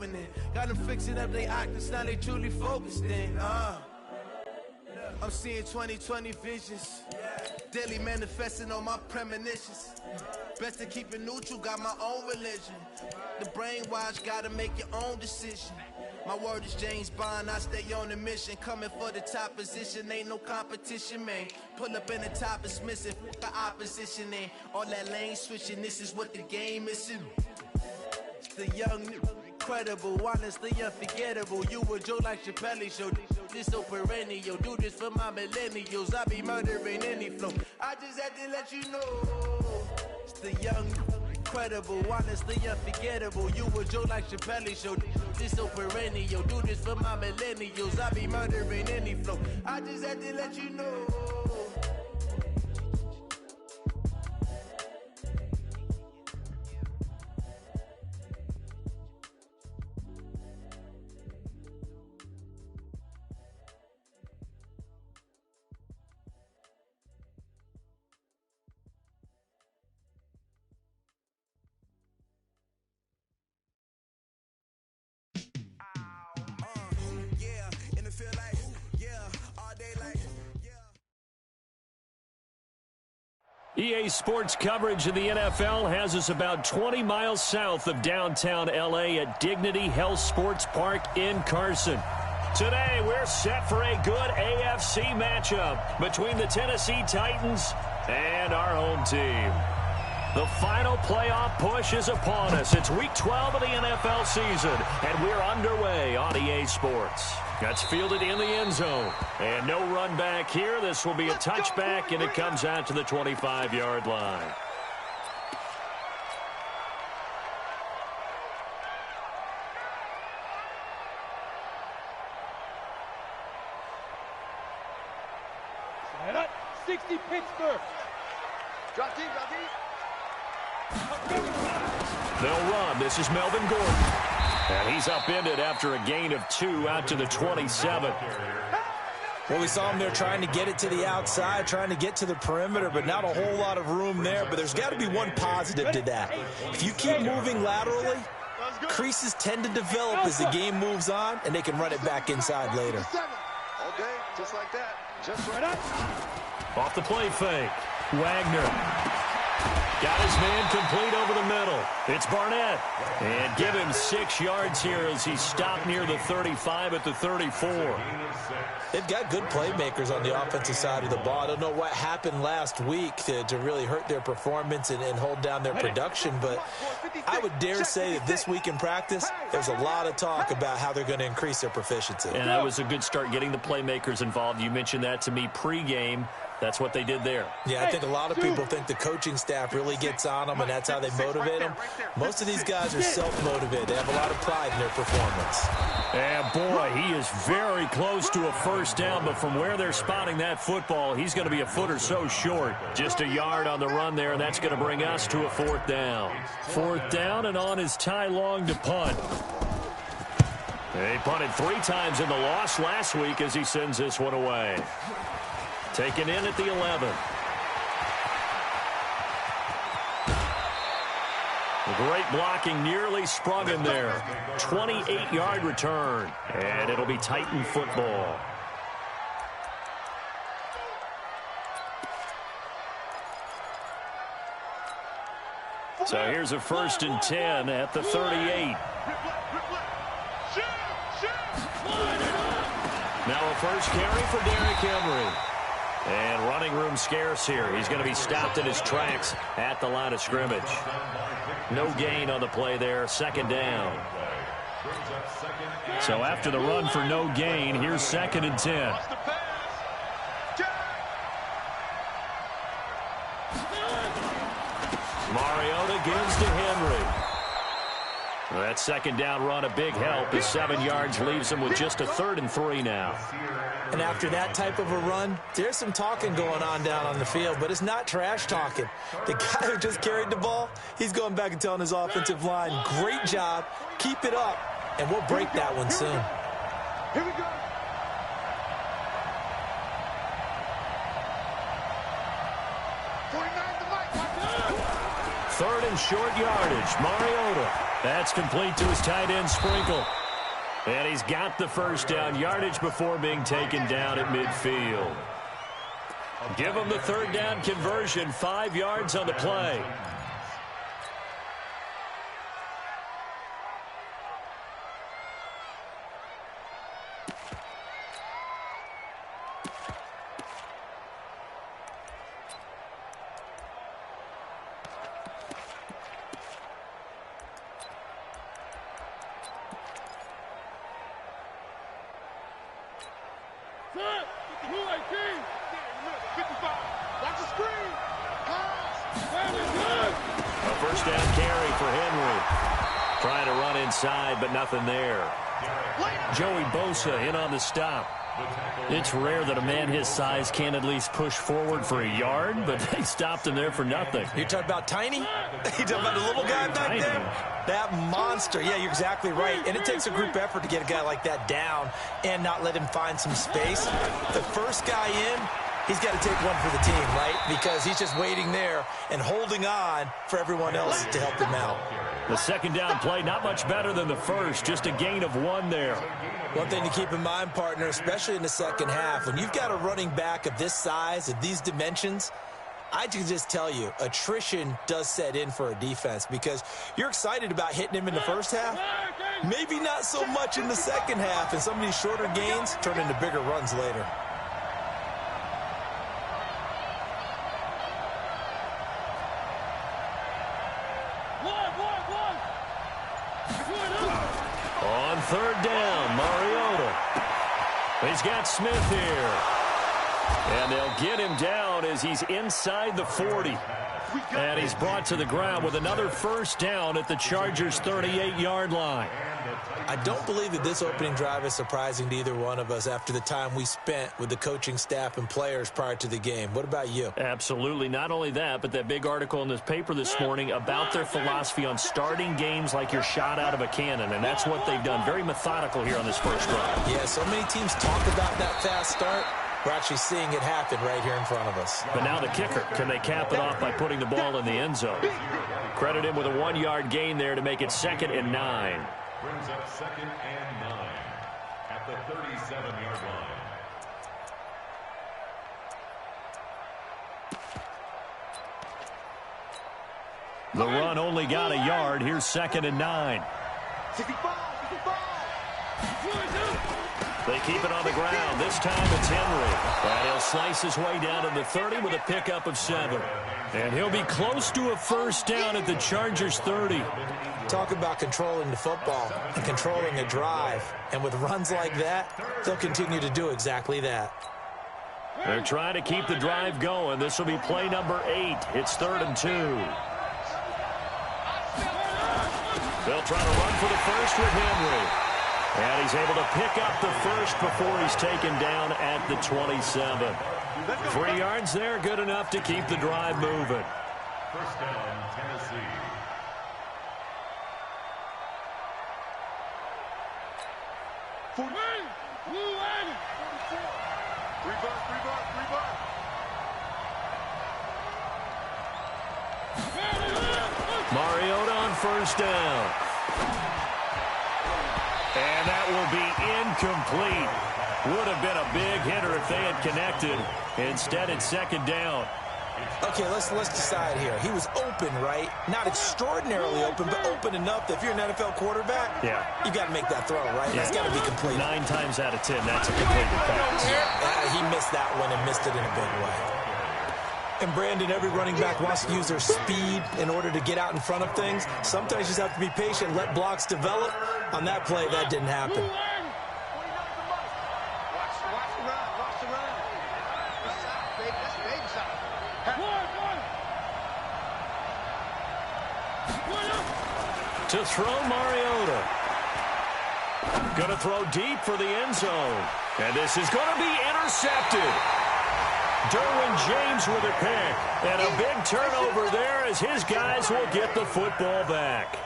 opening. Got them fixing up they octaves, now they truly focused in. I'm seeing 2020 visions. Daily manifesting on my premonitions. Best to keep it neutral, got my own religion. The brainwash, gotta make your own decision. My word is James Bond, I stay on a mission. Coming for the top position, ain't no competition, man. Pull up in the top, it's missing, the opposition ain't. All that lane switching, this is what the game is. It's the young, incredible, honestly unforgettable. You a Joe like Chappelle show, this so perennial. Do this for my millennials, I be murdering any flow. I just had to let you know, it's the young, incredible, honestly unforgettable. You a Joe like Chappelle show, this so perennial. Do this for my millennials, I be murdering any flow. I just had to let you know. EA Sports coverage of the NFL has us about 20 miles south of downtown L.A. at Dignity Health Sports Park in Carson. Today, we're set for a good AFC matchup between the Tennessee Titans and our home team. The final playoff push is upon us. It's Week 12 of the NFL season, and we're underway on EA Sports. That's fielded in the end zone. And no run back here. This will be a touchback, and it comes out to the 25-yard line. Set up, 60 Pittsburgh. Drop deep, drop deep. They'll run. This is Melvin Gordon. And he's upended after a gain of 2 out to the 27. Well, we saw him there trying to get it to the outside, trying to get to the perimeter, but not a whole lot of room there. But there's got to be one positive to that. If you keep moving laterally, creases tend to develop as the game moves on, and they can run it back inside later. Okay, just like that. Just right up. Off the play fake. Wagner. Got his man complete over the middle. It's Barnett. And give him 6 yards here as he stopped near the 35 at the 34. They've got good playmakers on the offensive side of the ball. I don't know what happened last week to really hurt their performance and hold down their production, but I would dare say that this week in practice, there's a lot of talk about how they're going to increase their proficiency. And that was a good start getting the playmakers involved. You mentioned that to me pregame. That's what they did there. Yeah, I think a lot of people think the coaching staff really gets on them, and that's how they motivate them. Most of these guys are self-motivated. They have a lot of pride in their performance. And, boy, he is very close to a first down, but from where they're spotting that football, he's going to be a foot or so short. Just a yard on the run there, and that's going to bring us to a 4th down. 4th down, and on is Ty Long to punt. He punted 3 times in the loss last week as he sends this one away. Taken in at the 11. Great blocking, nearly sprung him there. 28-yard return, and it'll be Titan football. So here's a 1st and 10 at the 38. Now a first carry for Derrick Henry. And running room scarce here. He's going to be stopped in his tracks at the line of scrimmage. No gain on the play there. 2nd down. So after the run for no gain, here's 2nd and 10. Mariota gives to Henry. That 2nd down run, a big help. His 7 yards leaves him with just a 3rd and 3 now. And after that type of a run, there's some talking going on down on the field, but it's not trash talking. The guy who just carried the ball, he's going back and telling his offensive line, great job, keep it up, and we'll break that one soon. Here we go. Third and short yardage. Mariota. That's complete to his tight end, Sprinkle. And he's got the first down yardage before being taken down at midfield. Give him the third down conversion, 5 yards on the play. First down carry for Henry. Trying to run inside, but nothing there. Joey Bosa in on the stop. It's rare that a man his size can at least push forward for a yard, but they stopped him there for nothing. You're talking about Tiny? You're talking about the little guy back there? That monster. Yeah, you're exactly right. And it takes a group effort to get a guy like that down and not let him find some space. The first guy in, he's got to take one for the team, right? Because he's just waiting there and holding on for everyone else to help him out. The second down play, not much better than the first, just a gain of 1 there. One thing to keep in mind, partner, especially in the second half, when you've got a running back of this size, of these dimensions, I can just tell you, attrition does set in for a defense because you're excited about hitting him in the first half, maybe not so much in the second half, and some of these shorter gains turn into bigger runs later. On third down, Mariota. He's got Smith here. And they'll get him down as he's inside the 40. And he's brought to the ground with another first down at the Chargers' 38-yard line. I don't believe that this opening drive is surprising to either one of us after the time we spent with the coaching staff and players prior to the game. What about you? Absolutely. Not only that, but that big article in this paper this morning about their philosophy on starting games like you're shot out of a cannon, and that's what they've done. Very methodical here on this first drive. Yeah, so many teams talk about that fast start. We're actually seeing it happen right here in front of us. But now the kicker. Can they cap it off by putting the ball in the end zone? Credit him with a 1-yard gain there to make it 2nd and 9. Brings up 2nd and 9 at the 37-yard line. The run only got a yard. Here's 2nd and 9. 65. They keep it on the ground. This time it's Henry. And he'll slice his way down to the 30 with a pickup of 7. And he'll be close to a first down at the Chargers' 30. Talk about controlling the football and controlling a drive. And with runs like that, they'll continue to do exactly that. They're trying to keep the drive going. This will be play number 8. It's 3rd and 2. They'll try to run for the first with Henry. And he's able to pick up the first before he's taken down at the 27. 3 yards there, good enough to keep the drive moving. First down, Tennessee. Mariota on first down. And that will be incomplete. Would have been a big hitter if they had connected. Instead, it's 2nd down. Okay, let's decide here. He was open, right? Not extraordinarily open, but open enough that if you're an NFL quarterback, you got to make that throw, right? That's got to be complete. 9 times out of 10, that's a completed pass. He missed that one and missed it in a big way. And Brandon, every running back wants to use their speed in order to get out in front of things. Sometimes you just have to be patient, let blocks develop. On that play, that didn't happen. To throw, Mariota. Going to throw deep for the end zone. And this is going to be intercepted. Derwin James with a pick. And a big turnover there as his guys will get the football back.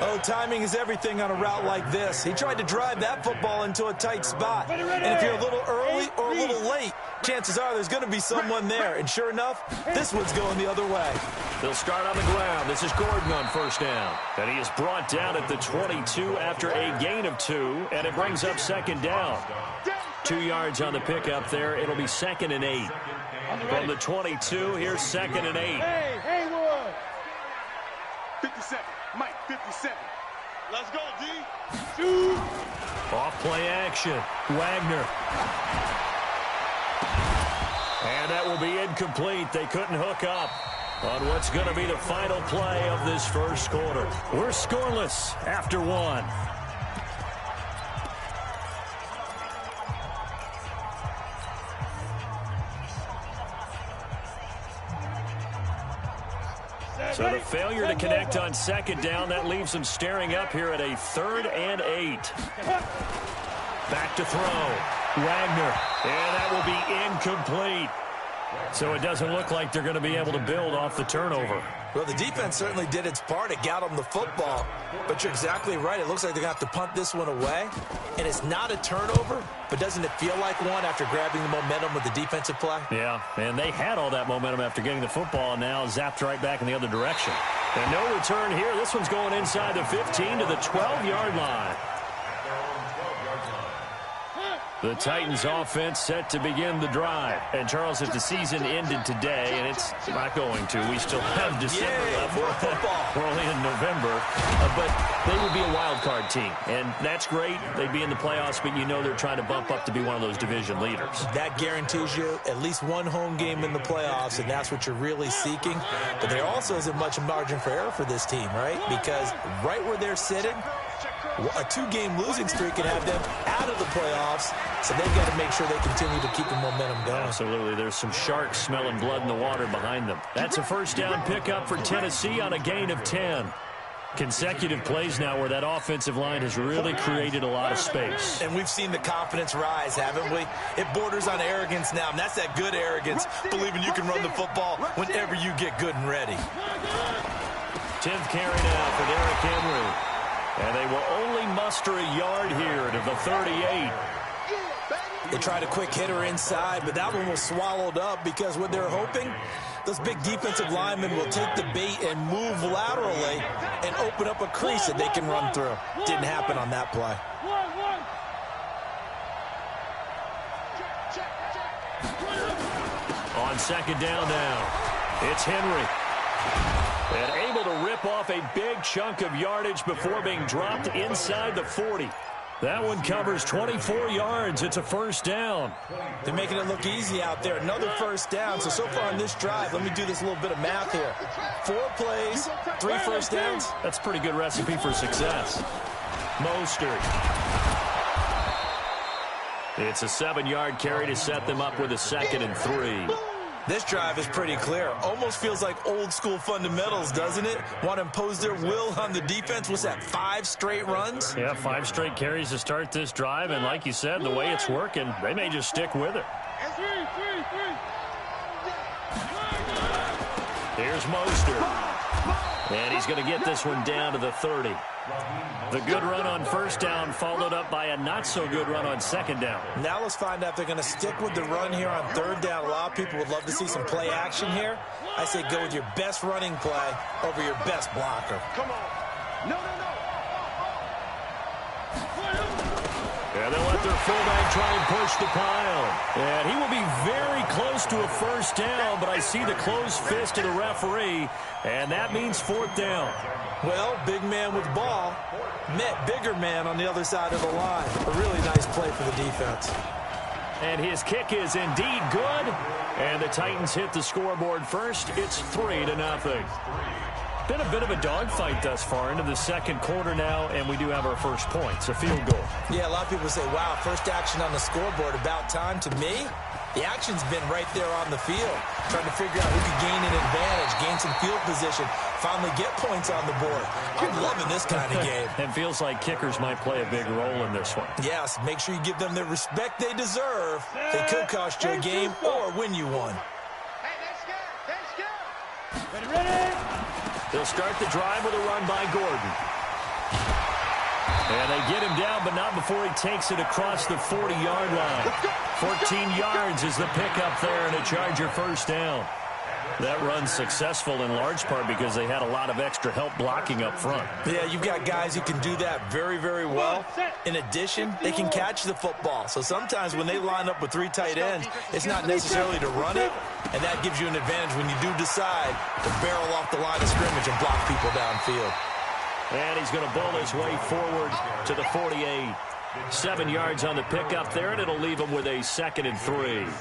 Oh, timing is everything on a route like this. He tried to drive that football into a tight spot. And if you're a little early or a little late, chances are there's going to be someone there. And sure enough, this one's going the other way. They'll start on the ground. This is Gordon on first down. And he is brought down at the 22 after a gain of 2, and it brings up second down. 2 yards on the pickup there. It'll be 2nd and 8. From the 22, here's 2nd and 8. Hey, Haywood! 57. Mike, 57. Let's go, D. Shoot! Off play action. Wagner. And that will be incomplete. They couldn't hook up on what's going to be the final play of this first quarter. We're scoreless after 1. So the failure to connect on second down, that leaves them staring up here at a 3rd and 8. Back to throw. Wagner. And that will be incomplete. So it doesn't look like they're going to be able to build off the turnover. Well, the defense certainly did its part. It got them the football. But you're exactly right. It looks like they're going to have to punt this one away. And it's not a turnover, but doesn't it feel like one after grabbing the momentum with the defensive play? Yeah, and they had all that momentum after getting the football, and now zapped right back in the other direction. And no return here. This one's going inside the 15 to the 12-yard line. The Titans offense set to begin the drive. And, Charles, if the season ended today, and it's not going to, we still have December left. We're only in November. But they would be a wild card team. And that's great. They'd be in the playoffs, but you know they're trying to bump up to be one of those division leaders. That guarantees you at least one home game in the playoffs, and that's what you're really seeking. But there also isn't much margin for error for this team, right? Because right where they're sitting, a 2-game losing streak can have them out of the playoffs, so they've got to make sure they continue to keep the momentum going. Absolutely. There's some sharks smelling blood in the water behind them. That's a first down pickup for Tennessee on a gain of 10. Consecutive plays now where that offensive line has really created a lot of space. And we've seen the confidence rise, haven't we? It borders on arrogance now, and that's that good arrogance, believing you can run the football whenever you get good and ready. 10th carry now for Derrick Henry. And they will only muster a yard here to the 38. They tried a quick hitter inside, but that one was swallowed up because what they're hoping, those big defensive linemen will take the bait and move laterally and open up a crease that they can run through. Didn't happen on that play. On second down now, it's Henry. And able to rip off a big chunk of yardage before being dropped inside the 40. That one covers 24 yards. It's a first down. They're making it look easy out there. Another first down. So far on this drive, let me do this little bit of math here. 4 plays, 3 first downs. That's a pretty good recipe for success. Mostert. It's a 7-yard carry to set them up with a 2nd and 3. This drive is pretty clear. Almost feels like old school fundamentals, doesn't it? Want to impose their will on the defense. What's that, 5 straight runs? Yeah, 5 straight carries to start this drive. And like you said, the way it's working, they may just stick with it. Here's Mostert. And he's going to get this one down to the 30. The good run on first down followed up by a not-so-good run on second down. Now let's find out if they're going to stick with the run here on third down. A lot of people would love to see some play action here. I say go with your best running play over your best blocker. Come on. No. And they'll let their fullback try and push the pile. And he will be very close to a first down, but I see the closed fist of the referee, and that means 4th down. Well, big man with ball met bigger man on the other side of the line. A really nice play for the defense. And his kick is indeed good. And the Titans hit the scoreboard first. It's 3-0. Been a bit of a dogfight thus far into the second quarter now, and we do have our first points, a field goal. Yeah, a lot of people say, wow, first action on the scoreboard, about time. To me, the action's been right there on the field, trying to figure out who could gain an advantage, gain some field position, finally get points on the board. I'm loving this kind of game. It feels like kickers might play a big role in this one. Yes, make sure you give them the respect they deserve. They could cost you a game or win you one. Hey, let's go. Ready? They'll start the drive with a run by Gordon. And they get him down, but not before he takes it across the 40-yard line. 14 yards is the pickup there, and a Charger first down. That run's successful in large part because they had a lot of extra help blocking up front. Yeah, you've got guys who can do that very, very well. In addition, they can catch the football. So sometimes when they line up with 3 tight ends, it's not necessarily to run it, and that gives you an advantage when you do decide to barrel off the line of scrimmage and block people downfield. And he's going to bowl his way forward to the 48. 7 yards on the pickup there, and it'll leave him with a 2nd and 3. Brings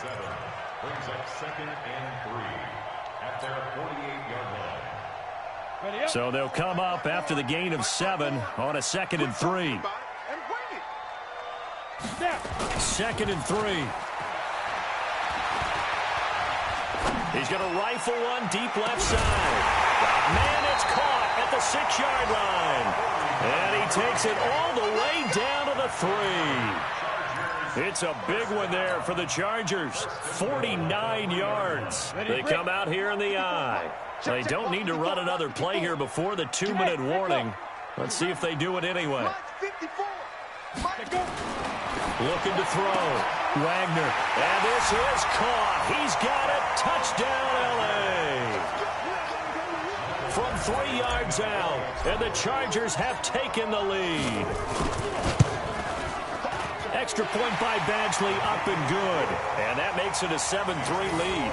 up 2nd and 3 at their 48-yard line. So they'll come up after the gain of 7 on a 2nd and 3. 2nd and 3. He's going to rifle one deep left side. Man, it's caught at the 6-yard line. And he takes it all the way down to the 3. It's a big one there for the Chargers. 49 yards. They come out here in the I. They don't need to run another play here before the 2-minute warning. Let's see if they do it anyway. Looking to throw. Wagner. And this is caught. He's got it. Touchdown, L.A. From 3 yards out. And the Chargers have taken the lead. Extra point by Badgley, up and good. And that makes it a 7-3 lead.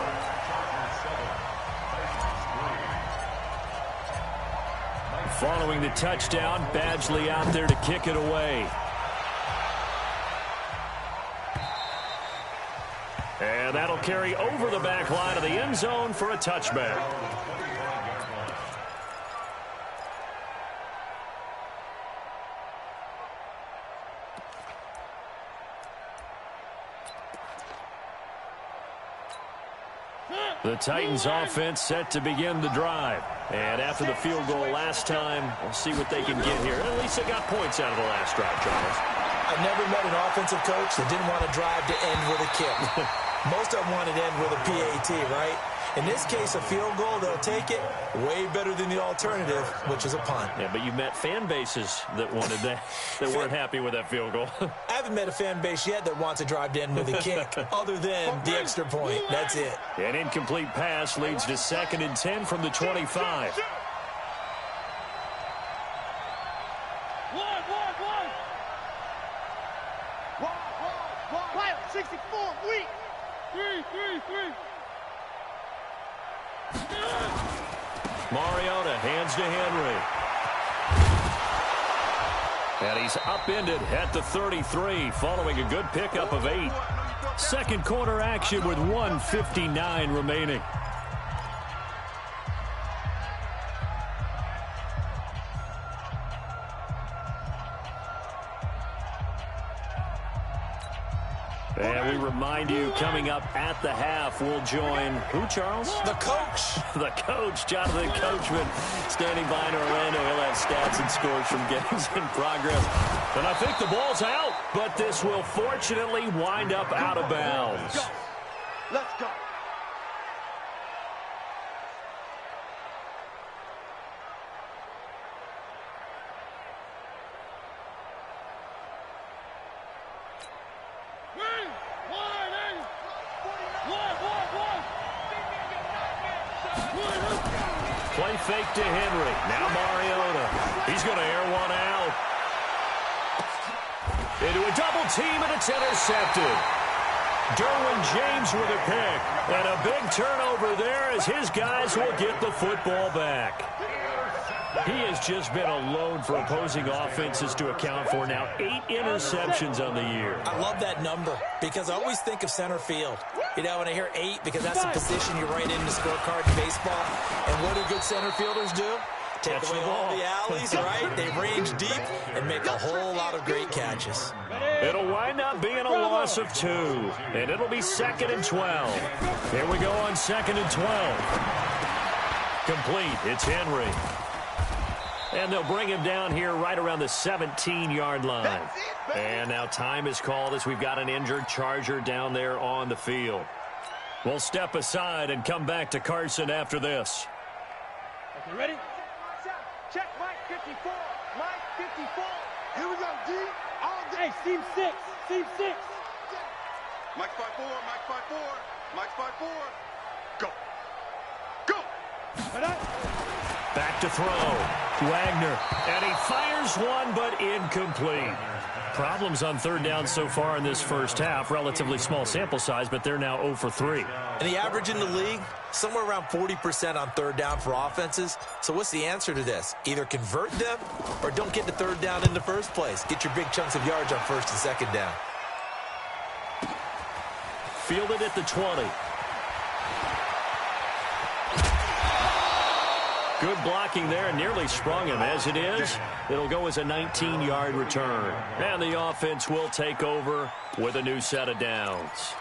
Following the touchdown, Badgley out there to kick it away. And that'll carry over the back line of the end zone for a touchback. The Titans offense set to begin the drive. And after the field goal last time, we'll see what they can get here. At least they got points out of the last drive, Charles. I've never met an offensive coach that didn't want to drive to end with a kick. Most of them wanted to end with a PAT, right? In this case, a field goal, they'll take it. Way better than the alternative, which is a punt. Yeah, but you met fan bases that wanted that, that weren't happy with that field goal. I haven't met a fan base yet that wants to drive to end with a kick, other than the extra point. That's it. An incomplete pass leads to 2nd and 10 from the 25. Quiet, 64, weak. 3. Mariota hands to Henry. And he's upended at the 33 following a good pickup of 8. Second quarter action with 1:59 remaining. And we remind you, coming up at the half, we'll join who, Charles? The coach. The coach, Jonathan Coachman, standing by in Orlando. He'll have stats and scores from games in progress. And I think the ball's out, but this will fortunately wind up out of bounds. Let's go. Play fake to Henry. Now Mariota. He's going to air one out. Into a double team, and it's intercepted. Derwin James with a pick. And a big turnover there as his guys will get the football back. He has just been a load for opposing offenses to account for now. 8 interceptions on the year. I love that number because I always think of center field. You know, when I hear 8, because that's the position you write in the scorecard in baseball. And what do good center fielders do? Take away all the alleys, right? They range deep and make a whole lot of great catches. It'll wind up being a loss of 2. And it'll be 2nd and 12. Here we go on 2nd and 12. Complete. It's Henry. And they'll bring him down here right around the 17-yard line. And now time is called as we've got an injured Charger down there on the field. We'll step aside and come back to Carson after this. Okay, ready? Check Mike 54. Mike 54. Here we go, D. All day. Hey, seam 6. Seam 6. Mike 54. Mike 54. Mike 54. Go. Back to throw. Wagner. And he fires one, but incomplete. Problems on third down so far in this first half. Relatively small sample size, but they're now 0 for 3. And the average in the league, somewhere around 40% on third down for offenses. So what's the answer to this? Either convert them or don't get the third down in the first place. Get your big chunks of yards on first and second down. Fielded at the 20. Good blocking there, and nearly sprung him. As it is, it'll go as a 19-yard return. And the offense will take over with a new set of downs.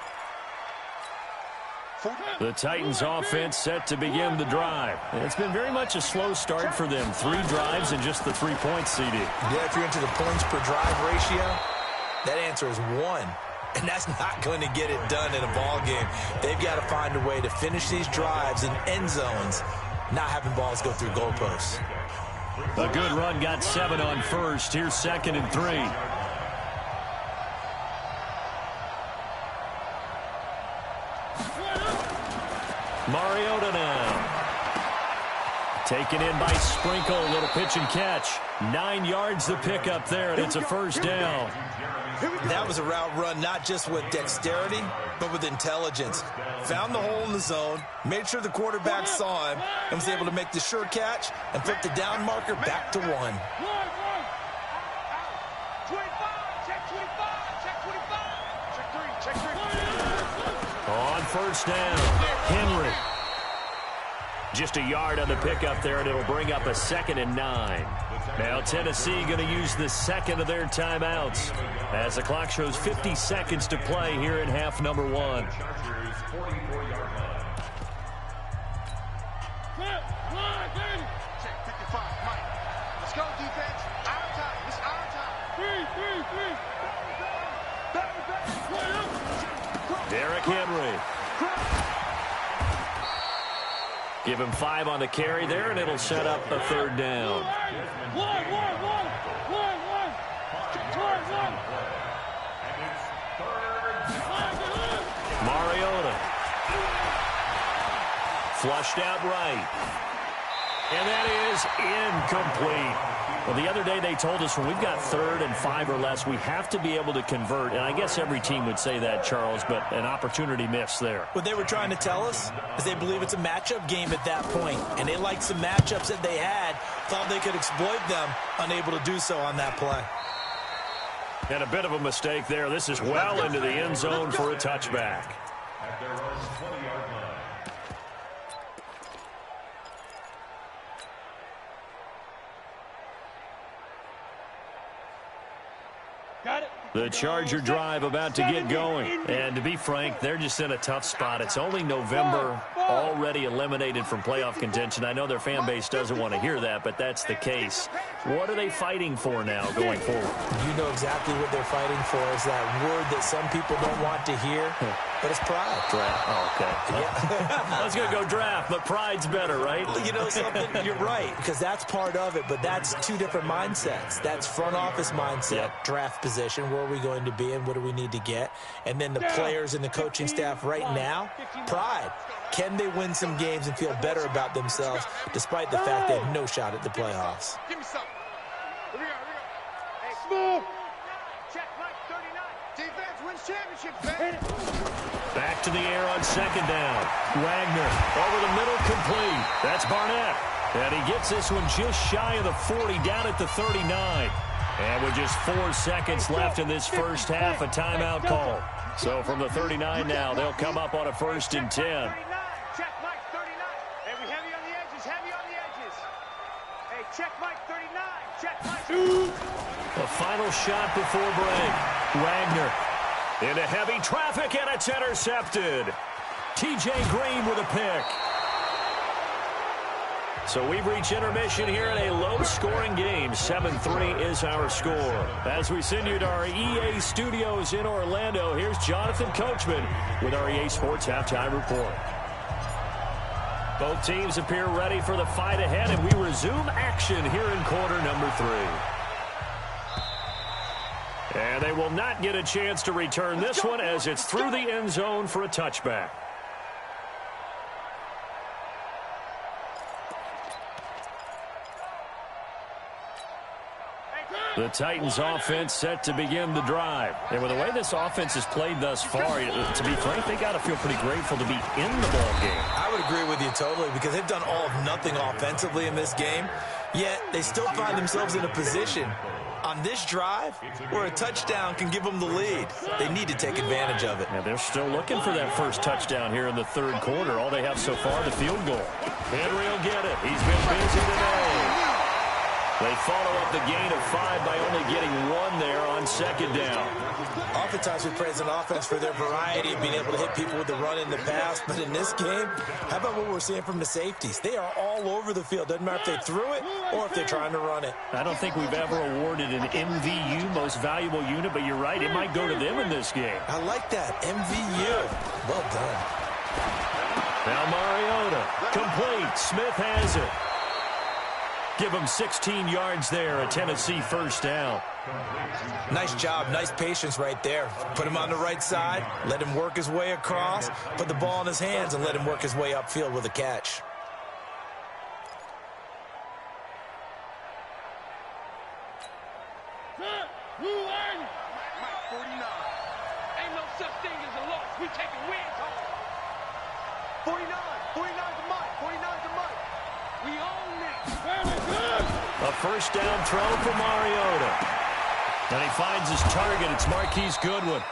The Titans offense set to begin the drive. It's been very much a slow start for them. 3 drives and just the 3 points, CD. Yeah, if you're into the points per drive ratio, that answer is 1. And that's not going to get it done in a ball game. They've got to find a way to finish these drives in end zones, not having balls go through goalposts. A good run got 7 on first. Here's 2nd and 3. Mariota now. Taken in by Sprinkle. A little pitch and catch. 9 yards the pickup there, and it's a first down. That was a route run not just with dexterity, but with intelligence. Found the hole in the zone, made sure the quarterback saw him, and was able to make the sure catch and flip the down marker back to 1. On first down, Henry. Just a yard on the pickup there, and it'll bring up a 2nd and 9. Now Tennessee going to use the second of their timeouts as the clock shows 50 seconds to play here in half number 1. Let's go, defense. Our time. It's our time. Derrick Henry. Give him 5 on the carry there, and it'll set up a third down. Mariota. Flushed out right. And that is incomplete. Well, the other day they told us when we've got 3rd and 5 or less, we have to be able to convert. And I guess every team would say that, Charles, but an opportunity missed there. What they were trying to tell us is they believe it's a matchup game at that point. And they liked some matchups that they had, thought they could exploit them, unable to do so on that play. And a bit of a mistake there. This is well into the end zone for a touchback. At their own 20-yard line. The Charger drive about to get going. And to be frank, they're just in a tough spot. It's only November, already eliminated from playoff contention. I know their fan base doesn't want to hear that, but that's the case. What are they fighting for now going forward? You know exactly what they're fighting for. Is that word that some people don't want to hear, but it's pride. Draft. Oh, okay. Yeah. I was going to go draft, but pride's better, right? You know something? You're right, because that's part of it, but that's 2 different mindsets. That's front office mindset, draft position, where are we going to be and what do we need to get? And then the players and the coaching staff right now, pride. Can they win some games and feel better about themselves despite the fact they have no shot at the playoffs? Give me something. Here we go. Hey, smooth. Check Mike 39. Defense wins championships, man. Back to the air on 2nd down. Wagner over the middle, complete. That's Barnett. And he gets this one just shy of the 40, down at the 39. And with just 4 seconds left in this first half, a timeout call. So from the 39 now, they'll come up on a 1st and 10. Check Mike 39. Hey, we heavy on the edges, Hey, check Mike 39. Check Mike. The final shot before break. Wagner into heavy traffic, and it's intercepted. T.J. Green with a pick. So we've reached intermission here in a low-scoring game. 7-3 is our score. As we send you to our EA studios in Orlando, here's Jonathan Coachman with our EA Sports Halftime Report. Both teams appear ready for the fight ahead, and we resume action here in quarter number 3. And they will not get a chance to return this one as it's through the end zone for a touchback. The Titans offense set to begin the drive. And with the way this offense has played thus far, to be frank, they got to feel pretty grateful to be in the ball game. I would agree with you totally because they've done all of nothing offensively in this game, yet they still find themselves in a position on this drive where a touchdown can give them the lead. They need to take advantage of it. And they're still looking for that first touchdown here in the third quarter. All they have so far, the field goal. Henry will get it. He's been busy today. They follow up the gain of 5 by only getting 1 there on second down. Oftentimes we praise an offense for their variety of being able to hit people with the run in the pass. But in this game, how about what we're seeing from the safeties? They are all over the field. Doesn't matter if they threw it or if they're trying to run it. I don't think we've ever awarded an MVU, most valuable unit, but you're right. It might go to them in this game. I like that. MVU. Well done. Now Mariota. Complete. Smith has it. Give him 16 yards there, a Tennessee first down. Nice job, nice patience right there. Put him on the right side, let him work his way across, put the ball in his hands, and let him work his way upfield with a catch. Mike 49. Ain't no such thing as a loss. We taking wins home. 49. 49's a Mike. 49's a Mike. We own this. A first down throw for Mariota. And he finds his target. It's Marquise Goodwin.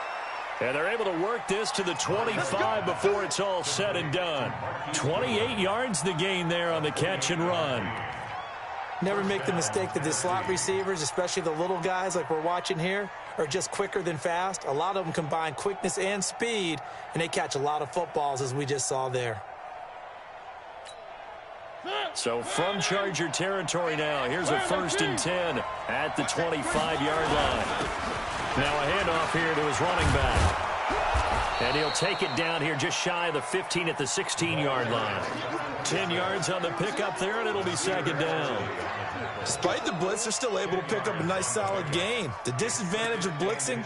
And they're able to work this to the 25 before it's all said and done. 28 yards the gain there on the catch and run. Never make the mistake that the slot receivers, especially the little guys like we're watching here, are just quicker than fast. A lot of them combine quickness and speed, and they catch a lot of footballs as we just saw there. So from Charger territory now, here's a 1st and 10 at the 25-yard line. Now a handoff here to his running back. And he'll take it down here just shy of the 15 at the 16-yard line. 10 yards on the pickup there, and it'll be second down. Despite the blitz, they're still able to pick up a nice solid gain. The disadvantage of blitzing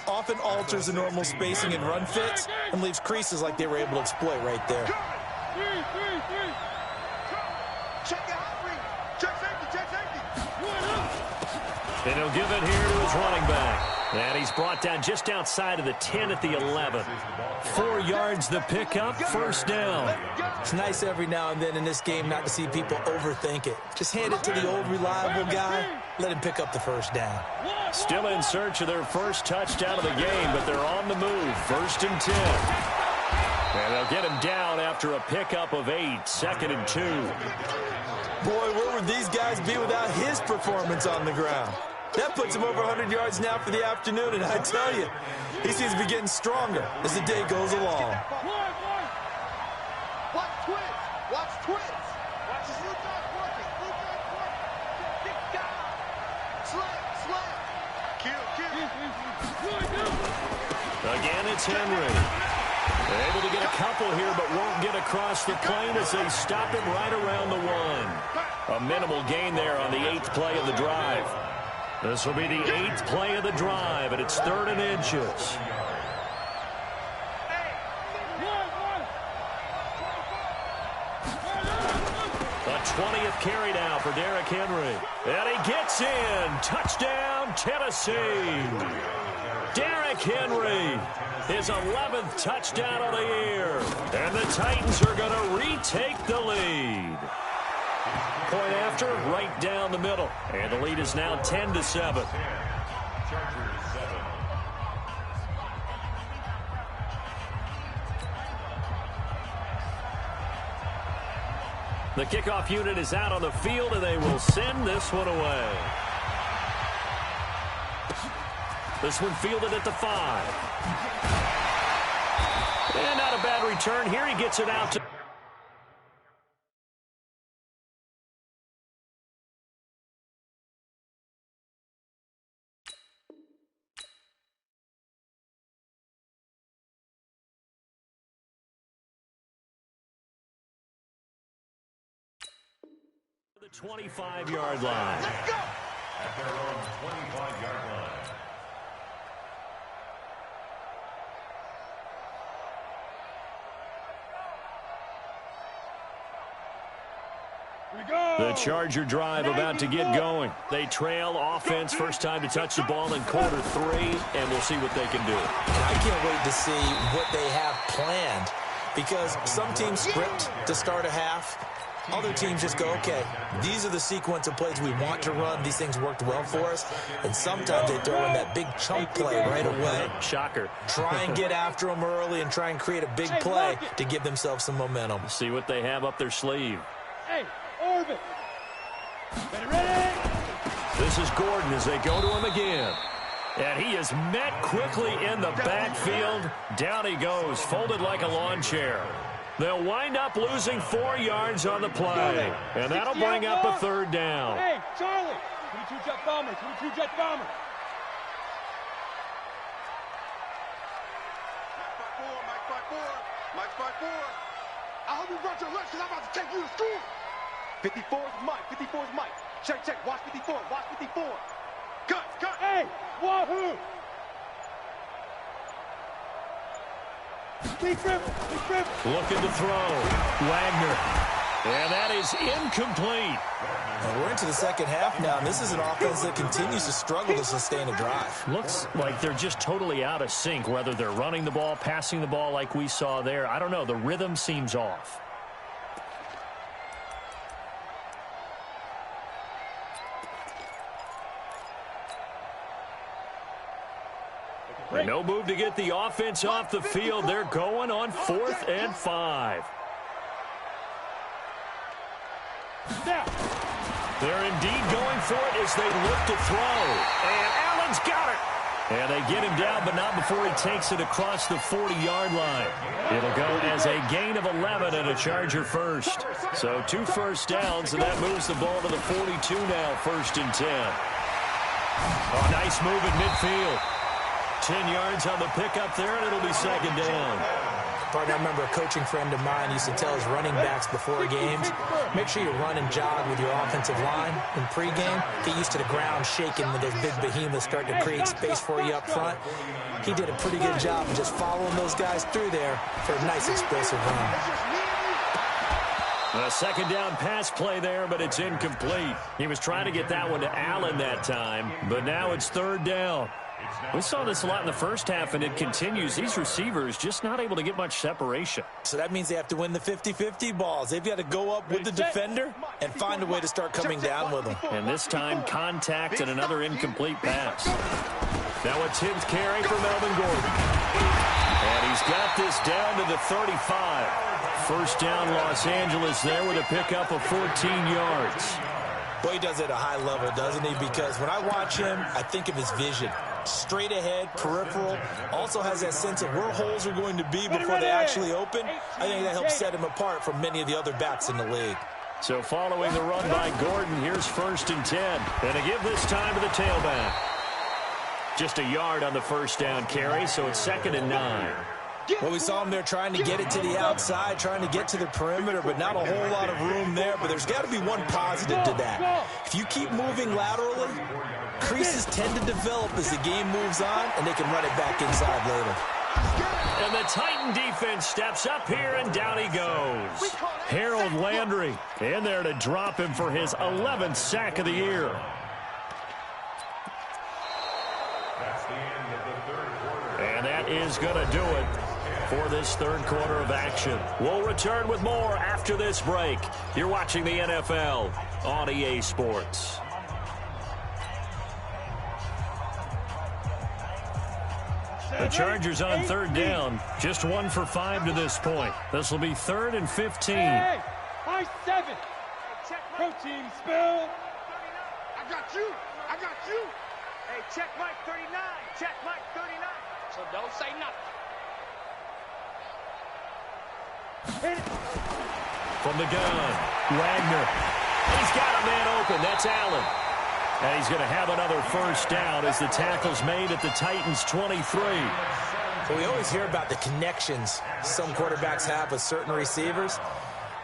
often alters the normal spacing and run fits and leaves creases like they were able to exploit right there. Check the hot read. Check safety. Check safety. And he'll give it here to his running back. And he's brought down just outside of the 10 at the 11. 4 yards the pickup, first down. It's nice every now and then in this game not to see people overthink it. Just hand it to the old reliable guy, let him pick up the first down. Still in search of their first touchdown of the game, but they're on the move. 1st and 10. And they'll get him down after a pickup of 8, 2nd and 2. Boy, where would these guys be without his performance on the ground? That puts him over 100 yards now for the afternoon, and I tell you, he seems to be getting stronger as the day goes along. Watch twins. Watch twins. Watch his new dog working. New dog working. Big guy. Slam. Kill. Again, it's Henry. They're able to get a couple here, but won't get across the plane as they stop him right around the 1. A minimal gain there on the 8th play of the drive. This will be the 8th play of the drive, and it's 3rd and inches. A 20th carry now for Derrick Henry. And he gets in. Touchdown, Tennessee. Derrick Henry, his 11th touchdown of the year. And the Titans are going to retake the lead. Point after, right down the middle. And the lead is now 10-7. The kickoff unit is out on the field, and they will send this one away. This one fielded at the 5. And not a bad return here. He gets it out to... the 25-yard line. Let's go. At their own 25-yard line. The Charger drive about to get going. They trail offense first time to touch the ball in quarter 3, and we'll see what they can do. And I can't wait to see what they have planned, because some teams script to start a half. Other teams just go, okay, these are the sequence of plays we want to run. These things worked well for us. And sometimes they throw in that big chunk play right away. Shocker. Try and get after them early and try and create a big play to give themselves some momentum. See what they have up their sleeve. Hey, Orvin. Ready? This is Gordon as they go to him again. And he is met quickly in the backfield. Down he goes, folded like a lawn chair. They'll wind up losing 4 yards on the play. And that'll bring up a third down. Hey, Charlie. 22 jet bomber, 22 jet bomber. Mike 5-4. I hope you brought your lunch because I'm about to take you to school. 54 is Mike. 54 is Mike. Check. Watch 54. Watch 54. Cut. Hey, wahoo. Big rip. Looking to throw. Wagner. And that is incomplete. And we're into the second half now, and this is an offense that continues to struggle to sustain a drive. Looks like they're just totally out of sync, whether they're running the ball, passing the ball like we saw there. I don't know. The rhythm seems off. No move to get the offense off the field. They're going on 4th and 5. They're indeed going for it as they look to throw. And Allen's got it. And they get him down, but not before he takes it across the 40-yard line. It'll go as a gain of 11 and a Charger first. So 2 first downs, and that moves the ball to the 42 now, 1st and 10. Oh, nice move at midfield. 10 yards on the pickup there, and it'll be 2nd down. Partner, I remember a coaching friend of mine used to tell his running backs before games, make sure you run and jog with your offensive line in pregame. Get used to the ground shaking when those big behemoths start to create space for you up front. He did a pretty good job of just following those guys through there for a nice explosive run. A 2nd down pass play there, but it's incomplete. He was trying to get that one to Allen that time, but now it's 3rd down. We saw this a lot in the first half, and it continues. These receivers just not able to get much separation. So that means they have to win the 50-50 balls. They've got to go up with the defender and find a way to start coming down with them. And this time, contact and another incomplete pass. Now a 10th carry for Melvin Gordon. And he's got this down to the 35. 1st down, Los Angeles there with a pickup of 14 yards. Boy, he does it at a high level, doesn't he? Because when I watch him, I think of his vision. Straight ahead, peripheral, also has that sense of where holes are going to be before they actually open. I think that helps set him apart from many of the other backs in the league. So following the run by Gordon, here's 1st and 10. And to give this time to the tailback. Just a yard on the 1st down carry, so it's 2nd and 9. Well, we saw him there trying to get it to the outside, trying to get to the perimeter, but not a whole lot of room there. But there's got to be one positive to that. If you keep moving laterally, creases tend to develop as the game moves on, and they can run it back inside later. And the Titan defense steps up here, and down he goes. Harold Landry in there to drop him for his 11th sack of the year. And that is going to do it for this 3rd quarter of action. We'll return with more after this break. You're watching the NFL on EA Sports. The Chargers on 3rd down, just 1 for 5 to this point. This will be 3rd and 15. Hey, high 7. Protein spill. I got you. Hey, check Mike 39. Check Mike 39. So don't say nothing. From the gun, Wagner. He's got a man open. That's Allen. And he's going to have another 1st down as the tackle's made at the Titans' 23. Well, we always hear about the connections some quarterbacks have with certain receivers.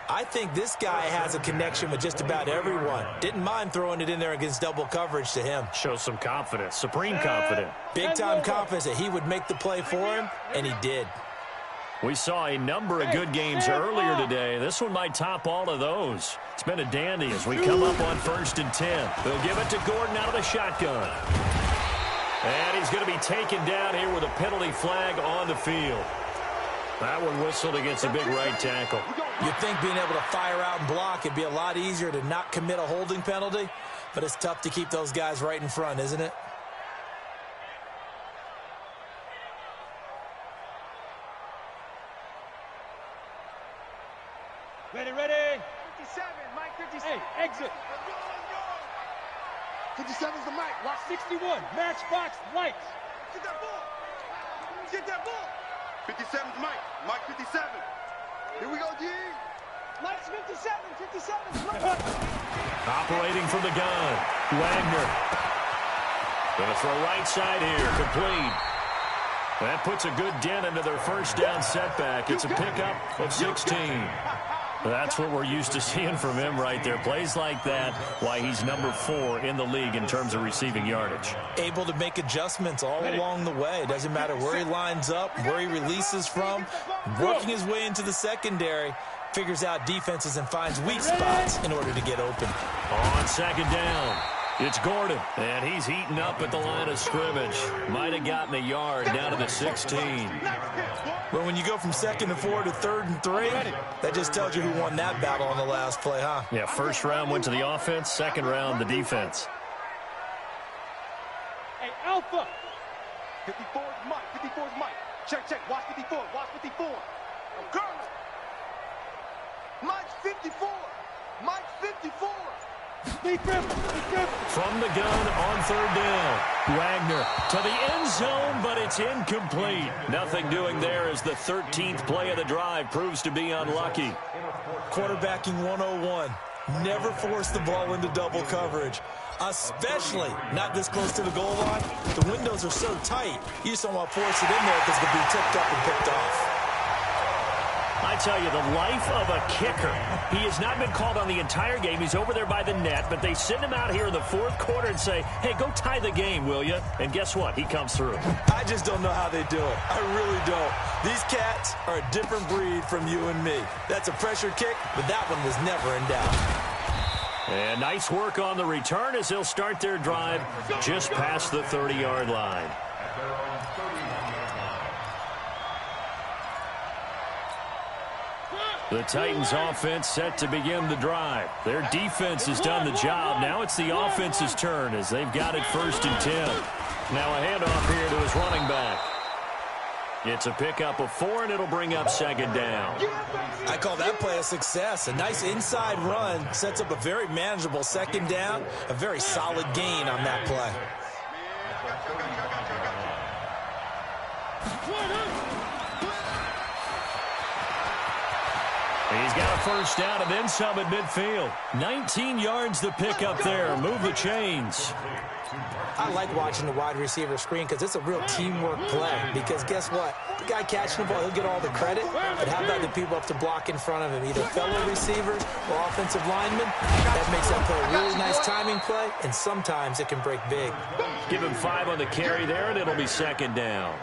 I think this guy has a connection with just about everyone. Didn't mind throwing it in there against double coverage to him. Shows some confidence, supreme confidence. Big-time confidence that he would make the play for him, and he did. We saw a number of good games earlier today. This one might top all of those. It's been a dandy as we come up on 1st and 10. They'll give it to Gordon out of the shotgun. And he's going to be taken down here with a penalty flag on the field. That one whistled against a big right tackle. You'd think being able to fire out and block, it'd be a lot easier to not commit a holding penalty, but it's tough to keep those guys right in front, isn't it? Ready, ready. 57, Mike 57. Hey, exit. 57's the mic. Watch 61, matchbox lights. Get that ball. Get that ball. 57's Mike. Mike 57. Here we go, G. Mike's 57. 57's Mike. Operating from the gun, Wagner. Going to throw right side here, complete. That puts a good dent into their first down setback. It's a pickup of 16. That's what we're used to seeing from him right there. Plays like that, why he's number 4 in the league in terms of receiving yardage. Able to make adjustments all along the way. Doesn't matter where he lines up, where he releases from. Working his way into the secondary, figures out defenses and finds weak spots in order to get open. On 2nd down, it's Gordon, and he's heating up at the line of scrimmage. Might have gotten a yard down to the 16. Well, when you go from 2nd and 4 to 3rd and 3, that just tells you who won that battle on the last play, huh? Yeah, first round went to the offense, second round the defense. Hey, Alpha. 54's Mike. 54's Mike. Check, check. Watch 54. Watch 54. I'm curling. Mike's 54. Mike's 54. From the gun on 3rd down. Wagner to the end zone, but it's incomplete. Nothing doing there as the 13th play of the drive proves to be unlucky. Quarterbacking 101. Never force the ball into double coverage, especially not this close to the goal line. The windows are so tight, you just don't want to force it in there because it can be tipped up and picked off. I tell you, the life of a kicker. He has not been called on the entire game. He's over there by the net, but they send him out here in the 4th quarter and say, hey, go tie the game, will you? And guess what? He comes through. I just don't know how they do it. I really don't. These cats are a different breed from you and me. That's a pressure kick, but that one was never in doubt. And nice work on the return as they'll start their drive just past the 30-yard line. The Titans offense set to begin the drive. Their defense has done the job. Now it's the offense's turn as they've got it 1st and 10. Now a handoff here to his running back. It's a pickup of 4, and it'll bring up 2nd down. I call that play a success. A nice inside run sets up a very manageable 2nd down. A very solid gain on that play. He's got a first down and then some at midfield. 19 yards to pick up there. Move the chains. I like watching the wide receiver screen because it's a real teamwork play. Because guess what? The guy catching the ball, he'll get all the credit. But how about the people up to block in front of him? Either fellow receivers or offensive linemen. That makes that play a really nice timing play. And sometimes it can break big. Give him 5 on the carry there, and it'll be 2nd down.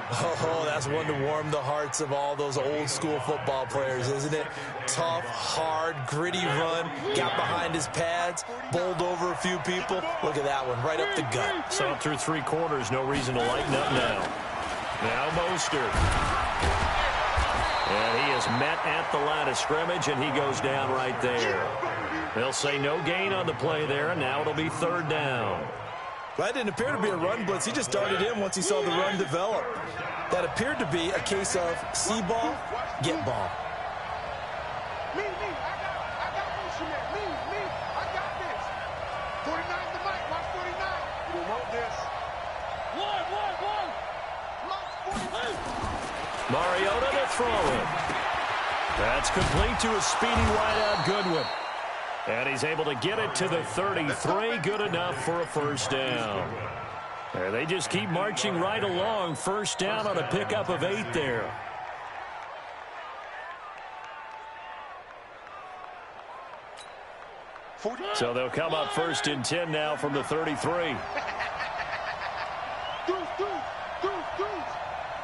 Oh, that's one to warm the hearts of all those old school football players, isn't it? Tough, hard, gritty run, got behind his pads, bowled over a few people. Look at that one, right up the gut. Saw it through 3 quarters, no reason to lighten up now. Now Mostert. And he is met at the line of scrimmage, and he goes down right there. They'll say no gain on the play there, and now it'll be 3rd down. That didn't appear to be a run blitz. He just started in once he saw the run develop. That appeared to be a case of see ball, get ball. Me, I got this, man. Me, I got this. 49's the mic. Watch 49. You want this. One. Mike 49. Mariota to throw it. That's complete to a speedy wideout Goodwin. And he's able to get it to the 33. Good enough for a first down. There, they just keep marching right along. First down on a pickup of 8 there. So they'll come up 1st and 10 now from the 33.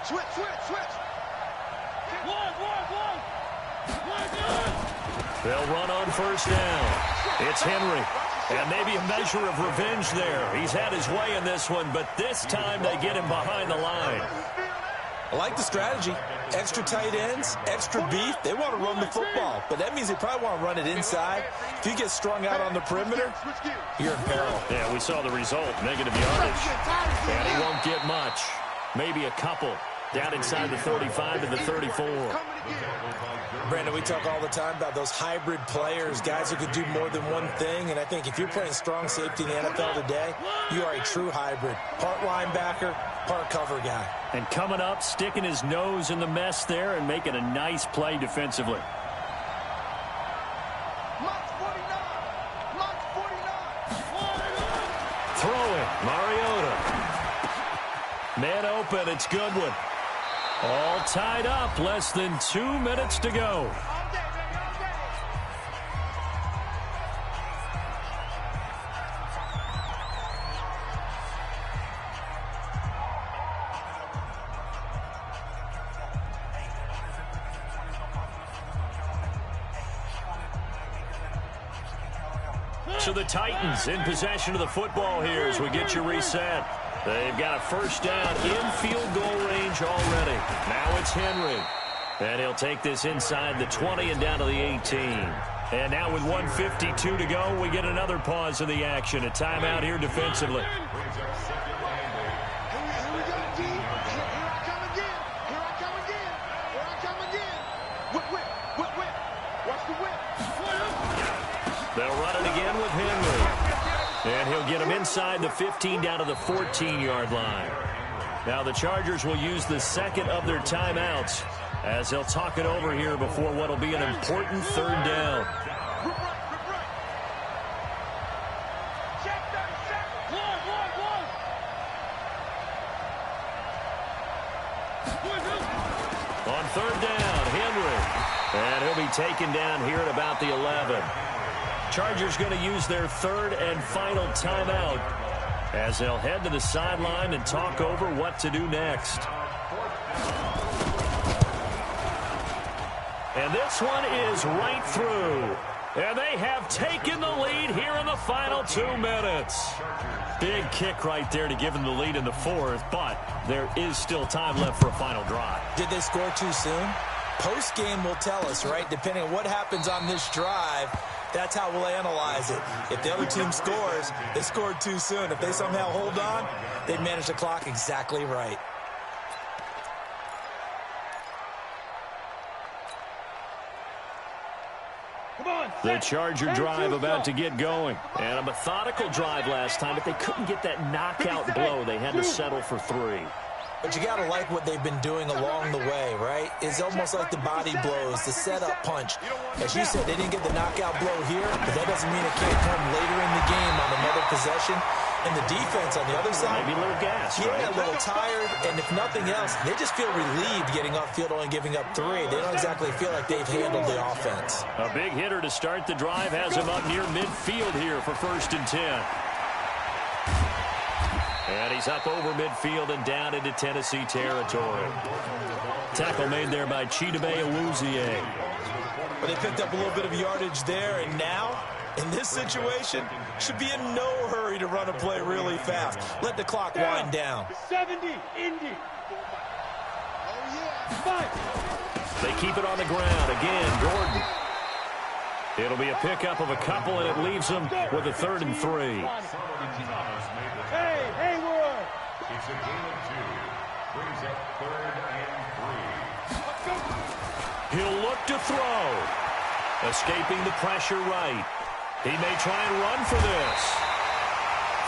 Switch. They'll run on first down. It's Henry. And maybe a measure of revenge there. He's had his way in this one, but this time they get him behind the line. I like the strategy. Extra tight ends, extra beef. They want to run the football, but that means they probably want to run it inside. If you get strung out on the perimeter, you're in peril. Yeah, we saw the result, negative yardage. And he won't get much. Maybe a couple. Down inside the 35 to the 34. Brandon, we talk all the time about those hybrid players, guys who could do more than one thing, and I think if you're playing strong safety in the NFL today, you are a true hybrid. Part linebacker, part cover guy. And coming up, sticking his nose in the mess there and making a nice play defensively. Throwing, Mariota. Man open, it's Goodwin. All tied up, less than 2 minutes to go. So the Titans in possession of the football here as we get you reset. They've got a first down in field goal range already. Now it's Henry. And he'll take this inside the 20 and down to the 18. And now with 1:52 to go, we get another pause in the action. A timeout here defensively. They'll run it again with Henry. And he'll get him inside the 15 down to the 14-yard line. Now the Chargers will use the second of their timeouts as they'll talk it over here before what will be an important third down. On third down, Henry. And he'll be taken down here at about the 11. Chargers going to use their third and final timeout as they'll head to the sideline and talk over what to do next. And this one is right through. And they have taken the lead here in the final 2 minutes. Big kick right there to give them the lead in the fourth, but there is still time left for a final drive. Did they score too soon? Post-game will tell us, right? Depending on what happens on this drive, that's how we'll analyze it. If the other team scores, they scored too soon. If they somehow hold on, they manage the clock exactly right. The Charger drive about to get going. And a methodical drive last time, but they couldn't get that knockout blow. They had to settle for 3. But you got to like what they've been doing along the way, right? It's almost like the body blows, the setup punch. As you said, they didn't get the knockout blow here, but that doesn't mean it can't come later in the game on another possession. And the defense on the other side, maybe a little gas, yeah, right? A little tired, and if nothing else, they just feel relieved getting upfield, only giving up 3. They don't exactly feel like they've handled the offense. A big hitter to start the drive has him up near midfield here for 1st and 10. And he's up over midfield and down into Tennessee territory. Tackle made there by Chidobe Awuzie. But they picked up a little bit of yardage there, and now, in this situation, should be in no hurry to run a play really fast. Let the clock wind down. 70, Indy. They keep it on the ground. Again, Gordon. It'll be a pickup of a couple, and it leaves them with a 3rd and 3. Hey, Hayward. It's a gain of 2. Brings up 3rd and 3. He'll look to throw. Escaping the pressure right. He may try and run for this.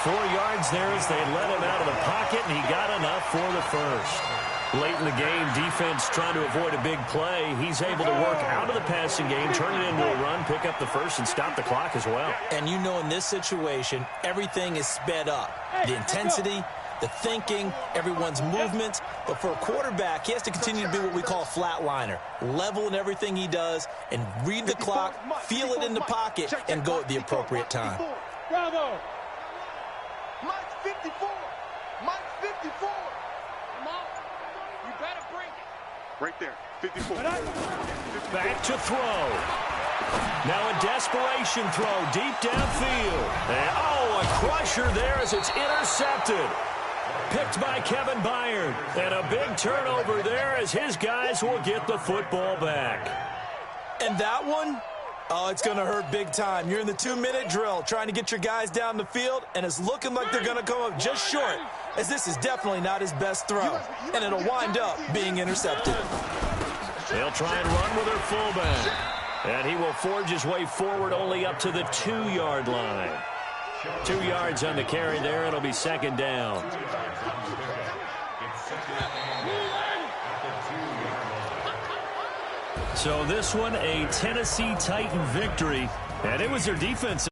4 yards there as they let him out of the pocket, and he got enough for the first. Late in the game, defense trying to avoid a big play. He's able to work out of the passing game, turn it into a run, pick up the first, and stop the clock as well. And you know in this situation, everything is sped up. The intensity, the thinking, everyone's movement. But for a quarterback, he has to continue to be what we call a flatliner. Level in everything he does and read the clock, feel it in the pocket, and go at the appropriate time. Bravo. Mike's 54. Mike's 54. Come on. You better bring it. Right there, 54. Back to throw. Now a desperation throw deep downfield. And, oh, a crusher there as it's intercepted. Picked by Kevin Byard. And a big turnover there as his guys will get the football back. And that one, oh, it's going to hurt big time. You're in the 2-minute drill trying to get your guys down the field, and it's looking like they're going to come up just short, as this is definitely not his best throw. And it'll wind up being intercepted. They'll try and run with their fullback. And he will forge his way forward only up to the 2-yard line. 2 yards on the carry there. It'll be second down. So this one, a Tennessee Titan victory. And it was their defense.